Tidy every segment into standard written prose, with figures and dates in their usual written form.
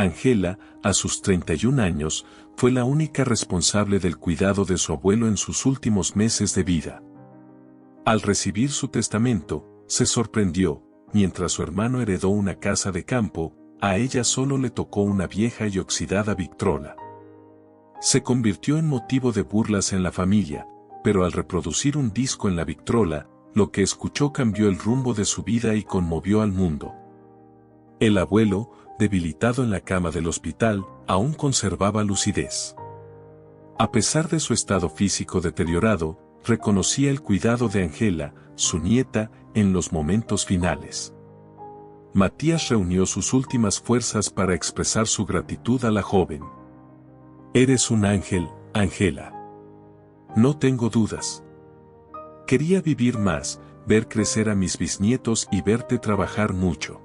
Ángela, a sus 31 años, fue la única responsable del cuidado de su abuelo en sus últimos meses de vida. Al recibir su testamento, se sorprendió, mientras su hermano heredó una casa de campo, a ella solo le tocó una vieja y oxidada Victrola. Se convirtió en motivo de burlas en la familia, pero al reproducir un disco en la Victrola, lo que escuchó cambió el rumbo de su vida y conmovió al mundo. El abuelo, debilitado en la cama del hospital, aún conservaba lucidez. A pesar de su estado físico deteriorado, reconocía el cuidado de Ángela, su nieta, en los momentos finales. Matías reunió sus últimas fuerzas para expresar su gratitud a la joven. «Eres un ángel, Ángela. No tengo dudas. Quería vivir más, ver crecer a mis bisnietos y verte trabajar mucho.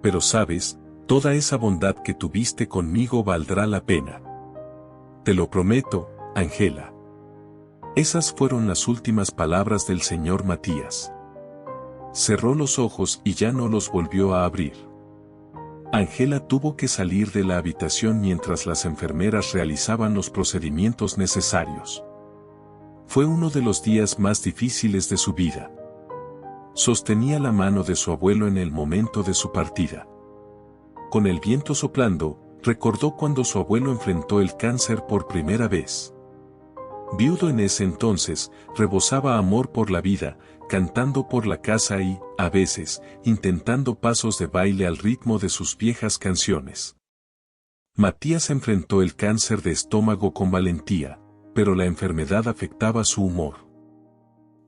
Pero sabes, toda esa bondad que tuviste conmigo valdrá la pena. Te lo prometo, Ángela». Esas fueron las últimas palabras del señor Matías. Cerró los ojos y ya no los volvió a abrir. Ángela tuvo que salir de la habitación mientras las enfermeras realizaban los procedimientos necesarios. Fue uno de los días más difíciles de su vida. Sostenía la mano de su abuelo en el momento de su partida. Con el viento soplando, recordó cuando su abuelo enfrentó el cáncer por primera vez. Viudo en ese entonces, rebosaba amor por la vida, cantando por la casa y, a veces, intentando pasos de baile al ritmo de sus viejas canciones. Matías enfrentó el cáncer de estómago con valentía, pero la enfermedad afectaba su humor.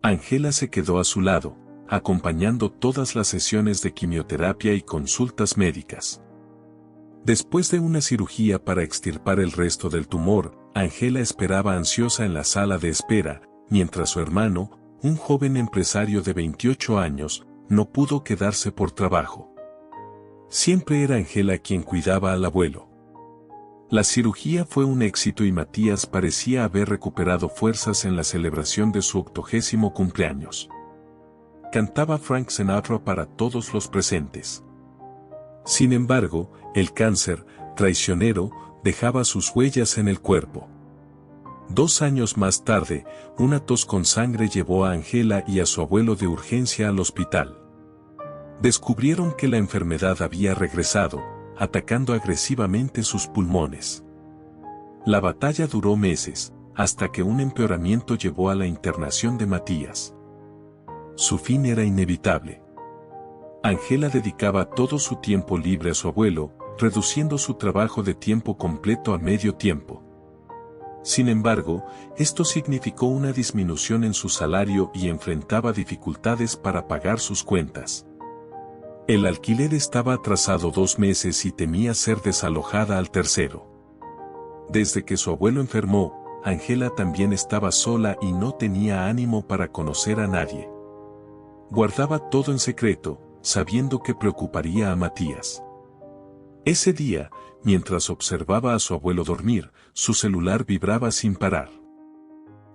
Ángela se quedó a su lado, acompañando todas las sesiones de quimioterapia y consultas médicas. Después de una cirugía para extirpar el resto del tumor, Ángela esperaba ansiosa en la sala de espera, mientras su hermano, un joven empresario de 28 años, no pudo quedarse por trabajo. Siempre era Ángela quien cuidaba al abuelo. La cirugía fue un éxito y Matías parecía haber recuperado fuerzas en la celebración de su 80º cumpleaños. Cantaba Frank Sinatra para todos los presentes. Sin embargo, el cáncer, traicionero, dejaba sus huellas en el cuerpo. 2 años más tarde, una tos con sangre llevó a Ángela y a su abuelo de urgencia al hospital. Descubrieron que la enfermedad había regresado, atacando agresivamente sus pulmones. La batalla duró meses, hasta que un empeoramiento llevó a la internación de Matías. Su fin era inevitable. Ángela dedicaba todo su tiempo libre a su abuelo, reduciendo su trabajo de tiempo completo a medio tiempo. Sin embargo, esto significó una disminución en su salario y enfrentaba dificultades para pagar sus cuentas. El alquiler estaba atrasado 2 meses y temía ser desalojada al tercero. Desde que su abuelo enfermó, Ángela también estaba sola y no tenía ánimo para conocer a nadie. Guardaba todo en secreto, sabiendo que preocuparía a Matías. Ese día, mientras observaba a su abuelo dormir, su celular vibraba sin parar.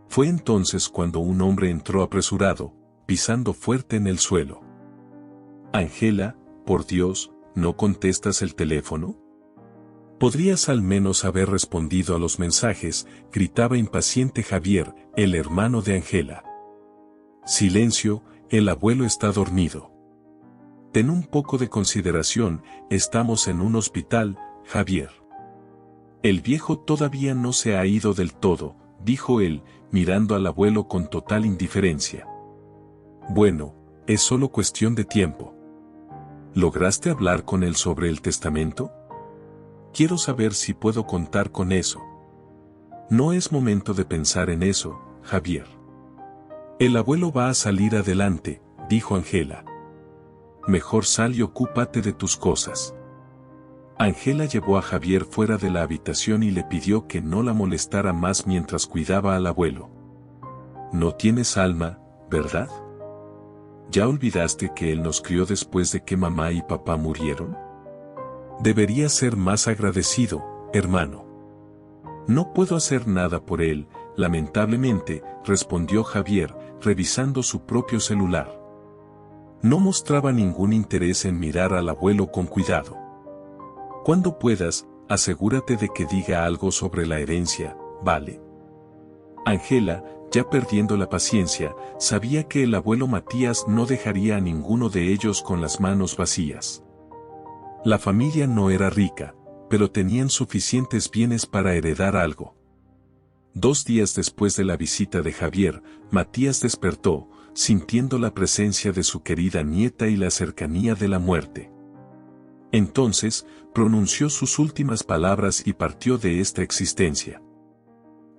Fue entonces cuando un hombre entró apresurado, pisando fuerte en el suelo. «Ángela, por Dios, ¿no contestas el teléfono? Podrías al menos haber respondido a los mensajes», gritaba impaciente Javier, el hermano de Ángela. «Silencio, el abuelo está dormido. Ten un poco de consideración, estamos en un hospital, Javier». «El viejo todavía no se ha ido del todo», dijo él, mirando al abuelo con total indiferencia. «Bueno, es solo cuestión de tiempo. ¿Lograste hablar con él sobre el testamento? Quiero saber si puedo contar con eso». «No es momento de pensar en eso, Javier. El abuelo va a salir adelante», dijo Ángela. «Mejor sal y ocúpate de tus cosas». Ángela llevó a Javier fuera de la habitación y le pidió que no la molestara más mientras cuidaba al abuelo. «No tienes alma, ¿verdad? ¿Ya olvidaste que él nos crió después de que mamá y papá murieron? Deberías ser más agradecido, hermano». «No puedo hacer nada por él, lamentablemente», respondió Javier, revisando su propio celular. No mostraba ningún interés en mirar al abuelo con cuidado. Cuando puedas, asegúrate de que diga algo sobre la herencia, ¿vale? Ángela, ya perdiendo la paciencia, sabía que el abuelo Matías no dejaría a ninguno de ellos con las manos vacías. La familia no era rica, pero tenían suficientes bienes para heredar algo. 2 días después de la visita de Javier, Matías despertó, sintiendo la presencia de su querida nieta y la cercanía de la muerte. Entonces, pronunció sus últimas palabras y partió de esta existencia.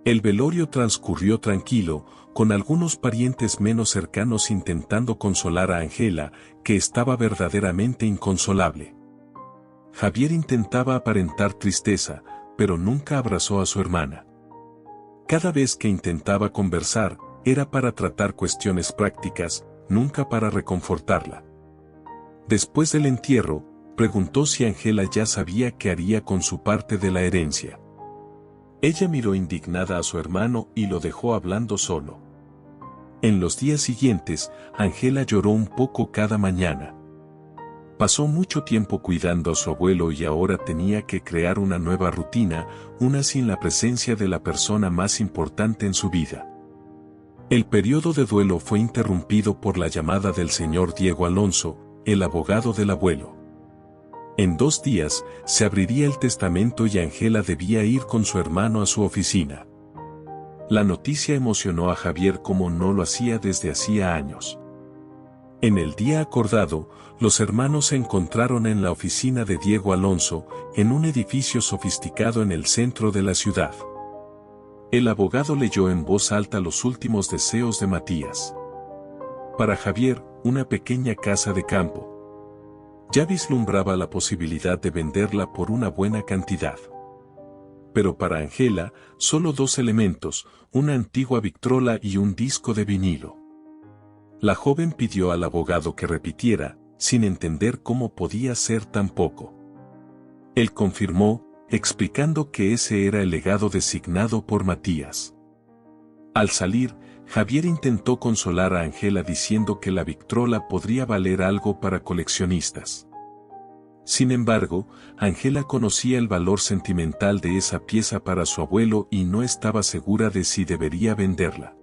El velorio transcurrió tranquilo, con algunos parientes menos cercanos intentando consolar a Ángela, que estaba verdaderamente inconsolable. Javier intentaba aparentar tristeza, pero nunca abrazó a su hermana. Cada vez que intentaba conversar, era para tratar cuestiones prácticas, nunca para reconfortarla. Después del entierro, preguntó si Ángela ya sabía qué haría con su parte de la herencia. Ella miró indignada a su hermano y lo dejó hablando solo. En los días siguientes, Ángela lloró un poco cada mañana. Pasó mucho tiempo cuidando a su abuelo y ahora tenía que crear una nueva rutina, una sin la presencia de la persona más importante en su vida. El periodo de duelo fue interrumpido por la llamada del señor Diego Alonso, el abogado del abuelo. En 2 días, se abriría el testamento y Ángela debía ir con su hermano a su oficina. La noticia emocionó a Javier como no lo hacía desde hacía años. En el día acordado, los hermanos se encontraron en la oficina de Diego Alonso, en un edificio sofisticado en el centro de la ciudad. El abogado leyó en voz alta los últimos deseos de Matías. Para Javier, una pequeña casa de campo. Ya vislumbraba la posibilidad de venderla por una buena cantidad. Pero para Ángela, solo 2 elementos, una antigua Victrola y un disco de vinilo. La joven pidió al abogado que repitiera, sin entender cómo podía ser tan poco. Él confirmó, explicando que ese era el legado designado por Matías. Al salir, Javier intentó consolar a Ángela diciendo que la Victrola podría valer algo para coleccionistas. Sin embargo, Ángela conocía el valor sentimental de esa pieza para su abuelo y no estaba segura de si debería venderla.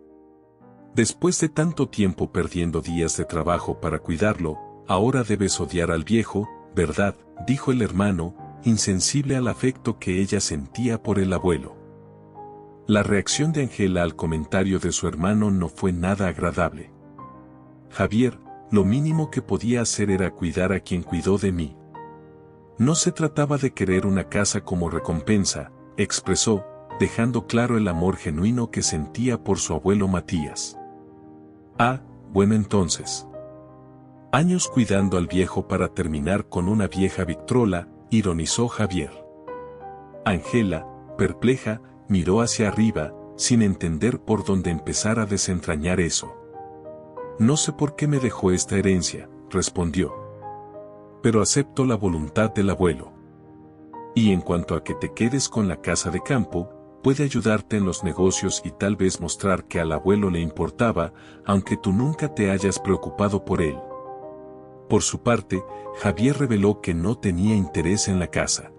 Después de tanto tiempo perdiendo días de trabajo para cuidarlo, ahora debes odiar al viejo, ¿verdad?, dijo el hermano, insensible al afecto que ella sentía por el abuelo. La reacción de Ángela al comentario de su hermano no fue nada agradable. Javier, lo mínimo que podía hacer era cuidar a quien cuidó de mí. No se trataba de querer una casa como recompensa, expresó, dejando claro el amor genuino que sentía por su abuelo Matías. Ah, bueno entonces. Años cuidando al viejo para terminar con una vieja Victrola, ironizó Javier. Ángela, perpleja, miró hacia arriba, sin entender por dónde empezar a desentrañar eso. No sé por qué me dejó esta herencia, respondió. Pero acepto la voluntad del abuelo. Y en cuanto a que te quedes con la casa de campo, puede ayudarte en los negocios y tal vez mostrar que al abuelo le importaba, aunque tú nunca te hayas preocupado por él. Por su parte, Javier reveló que no tenía interés en la casa.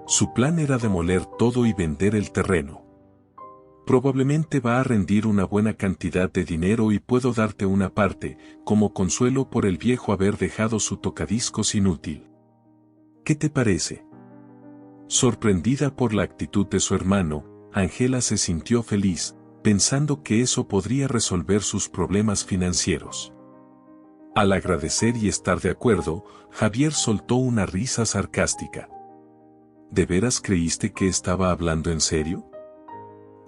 Su plan era demoler todo y vender el terreno. Probablemente va a rendir una buena cantidad de dinero y puedo darte una parte, como consuelo por el viejo haber dejado su tocadiscos inútil. ¿Qué te parece? Sorprendida por la actitud de su hermano, Ángela se sintió feliz, pensando que eso podría resolver sus problemas financieros. Al agradecer y estar de acuerdo, Javier soltó una risa sarcástica. ¿De veras creíste que estaba hablando en serio?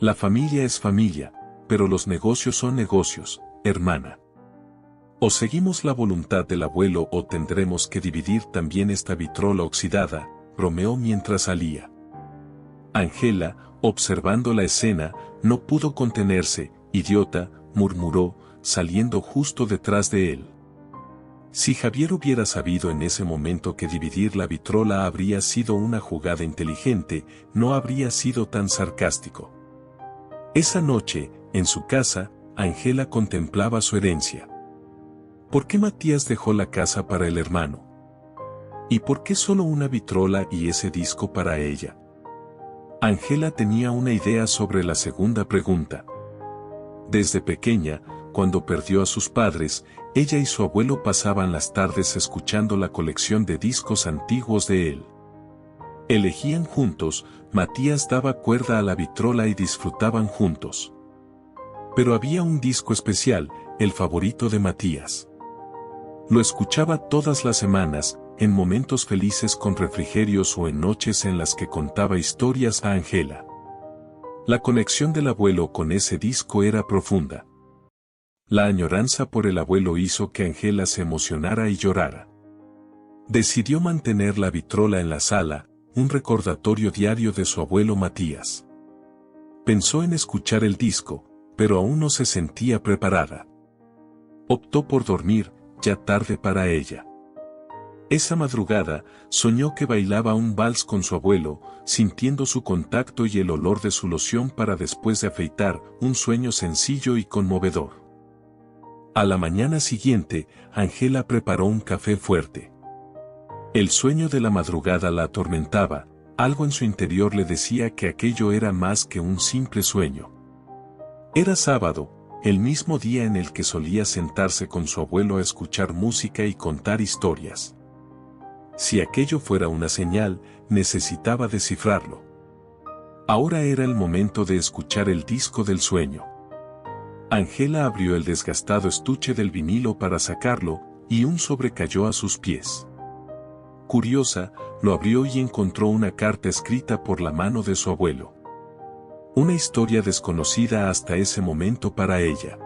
La familia es familia, pero los negocios son negocios, hermana. O seguimos la voluntad del abuelo o tendremos que dividir también esta vitrola oxidada, bromeó mientras salía. Ángela, observando la escena, no pudo contenerse, idiota, murmuró, saliendo justo detrás de él. Si Javier hubiera sabido en ese momento que dividir la vitrola habría sido una jugada inteligente, no habría sido tan sarcástico. Esa noche, en su casa, Ángela contemplaba su herencia. ¿Por qué Matías dejó la casa para el hermano? ¿Y por qué solo una vitrola y ese disco para ella? Ángela tenía una idea sobre la segunda pregunta. Desde pequeña, cuando perdió a sus padres, ella y su abuelo pasaban las tardes escuchando la colección de discos antiguos de él. Elegían juntos, Matías daba cuerda a la vitrola y disfrutaban juntos. Pero había un disco especial, el favorito de Matías. Lo escuchaba todas las semanas, en momentos felices con refrigerios o en noches en las que contaba historias a Ángela. La conexión del abuelo con ese disco era profunda. La añoranza por el abuelo hizo que Ángela se emocionara y llorara. Decidió mantener la vitrola en la sala, un recordatorio diario de su abuelo Matías. Pensó en escuchar el disco, pero aún no se sentía preparada. Optó por dormir, ya tarde para ella. Esa madrugada, soñó que bailaba un vals con su abuelo, sintiendo su contacto y el olor de su loción para después de afeitar, un sueño sencillo y conmovedor. A la mañana siguiente, Ángela preparó un café fuerte. El sueño de la madrugada la atormentaba, algo en su interior le decía que aquello era más que un simple sueño. Era sábado, el mismo día en el que solía sentarse con su abuelo a escuchar música y contar historias. Si aquello fuera una señal, necesitaba descifrarlo. Ahora era el momento de escuchar el disco del sueño. Ángela abrió el desgastado estuche del vinilo para sacarlo, y un sobre cayó a sus pies. Curiosa, lo abrió y encontró una carta escrita por la mano de su abuelo. Una historia desconocida hasta ese momento para ella.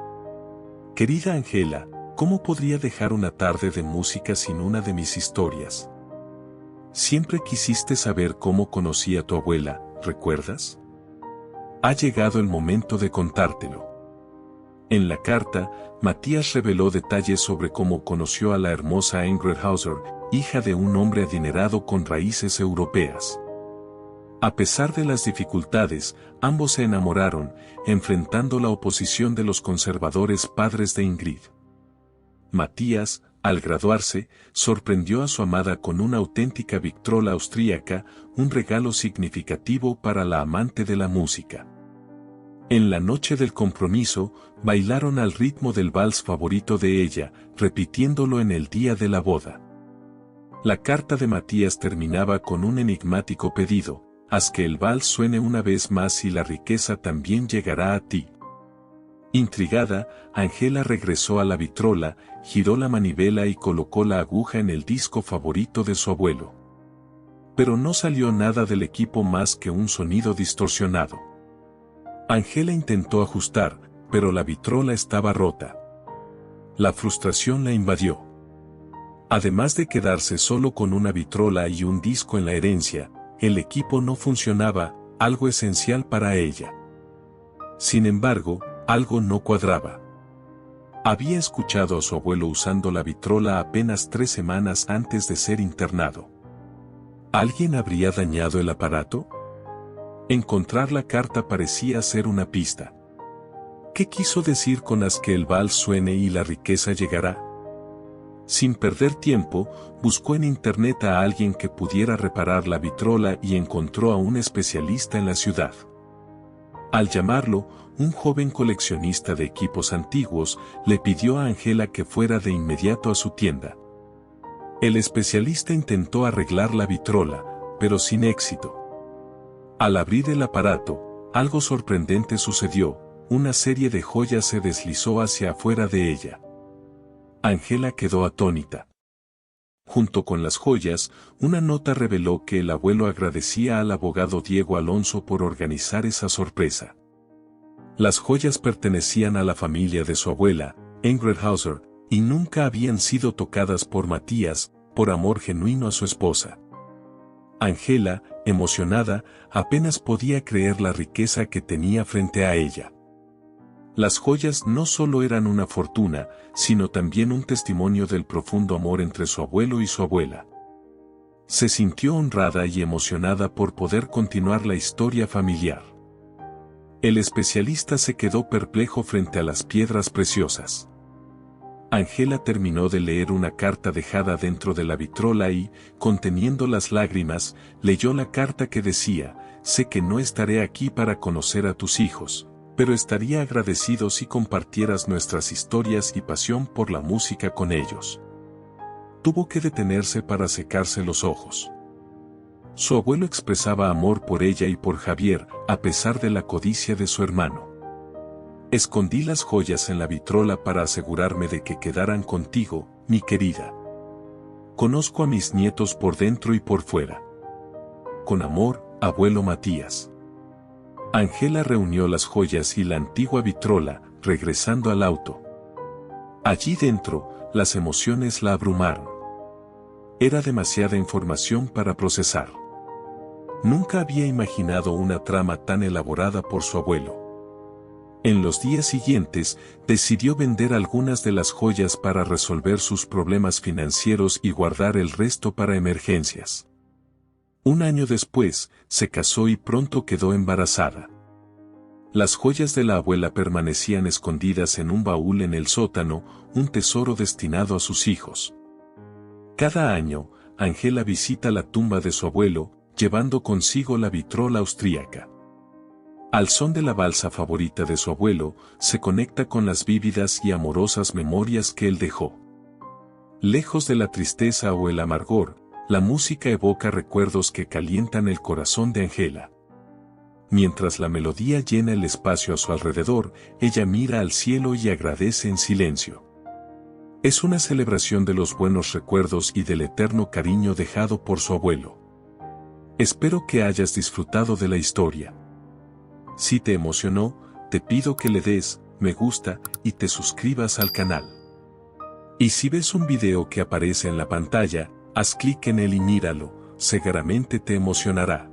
Querida Ángela, ¿cómo podría dejar una tarde de música sin una de mis historias? Siempre quisiste saber cómo conocí a tu abuela, ¿recuerdas? Ha llegado el momento de contártelo. En la carta, Matías reveló detalles sobre cómo conoció a la hermosa Ingrid Hauser, hija de un hombre adinerado con raíces europeas. A pesar de las dificultades, ambos se enamoraron, enfrentando la oposición de los conservadores padres de Ingrid. Matías, al graduarse, sorprendió a su amada con una auténtica vitrola austríaca, un regalo significativo para la amante de la música. En la noche del compromiso, bailaron al ritmo del vals favorito de ella, repitiéndolo en el día de la boda. La carta de Matías terminaba con un enigmático pedido: haz que el vals suene una vez más y la riqueza también llegará a ti. Intrigada, Ángela regresó a la vitrola, giró la manivela y colocó la aguja en el disco favorito de su abuelo. Pero no salió nada del equipo más que un sonido distorsionado. Ángela intentó ajustar, pero la vitrola estaba rota. La frustración la invadió. Además de quedarse solo con una vitrola y un disco en la herencia, el equipo no funcionaba, algo esencial para ella. Sin embargo, algo no cuadraba. Había escuchado a su abuelo usando la vitrola apenas 3 semanas antes de ser internado. ¿Alguien habría dañado el aparato? Encontrar la carta parecía ser una pista. ¿Qué quiso decir con haz que el vals suene y la riqueza llegará? Sin perder tiempo, buscó en internet a alguien que pudiera reparar la vitrola y encontró a un especialista en la ciudad. Al llamarlo, un joven coleccionista de equipos antiguos le pidió a Ángela que fuera de inmediato a su tienda. El especialista intentó arreglar la vitrola, pero sin éxito. Al abrir el aparato, algo sorprendente sucedió: una serie de joyas se deslizó hacia afuera de ella. Ángela quedó atónita. Junto con las joyas, una nota reveló que el abuelo agradecía al abogado Diego Alonso por organizar esa sorpresa. Las joyas pertenecían a la familia de su abuela, Ingrid Hauser, y nunca habían sido tocadas por Matías, por amor genuino a su esposa. Ángela, emocionada, apenas podía creer la riqueza que tenía frente a ella. Las joyas no solo eran una fortuna, sino también un testimonio del profundo amor entre su abuelo y su abuela. Se sintió honrada y emocionada por poder continuar la historia familiar. El especialista se quedó perplejo frente a las piedras preciosas. Ángela terminó de leer una carta dejada dentro de la vitrola y, conteniendo las lágrimas, leyó la carta que decía: sé que no estaré aquí para conocer a tus hijos, pero estaría agradecido si compartieras nuestras historias y pasión por la música con ellos. Tuvo que detenerse para secarse los ojos. Su abuelo expresaba amor por ella y por Javier, a pesar de la codicia de su hermano. Escondí las joyas en la vitrola para asegurarme de que quedaran contigo, mi querida. Conozco a mis nietos por dentro y por fuera. Con amor, abuelo Matías. Ángela reunió las joyas y la antigua vitrola, regresando al auto. Allí dentro, las emociones la abrumaron. Era demasiada información para procesar. Nunca había imaginado una trama tan elaborada por su abuelo. En los días siguientes, decidió vender algunas de las joyas para resolver sus problemas financieros y guardar el resto para emergencias. Un año después, se casó y pronto quedó embarazada. Las joyas de la abuela permanecían escondidas en un baúl en el sótano, un tesoro destinado a sus hijos. Cada año, Ángela visita la tumba de su abuelo, llevando consigo la vitrola austríaca. Al son de la balsa favorita de su abuelo, se conecta con las vívidas y amorosas memorias que él dejó. Lejos de la tristeza o el amargor, la música evoca recuerdos que calientan el corazón de Ángela. Mientras la melodía llena el espacio a su alrededor, ella mira al cielo y agradece en silencio. Es una celebración de los buenos recuerdos y del eterno cariño dejado por su abuelo. Espero que hayas disfrutado de la historia. Si te emocionó, te pido que le des me gusta y te suscribas al canal. Y si ves un video que aparece en la pantalla, haz clic en él y míralo, seguramente te emocionará.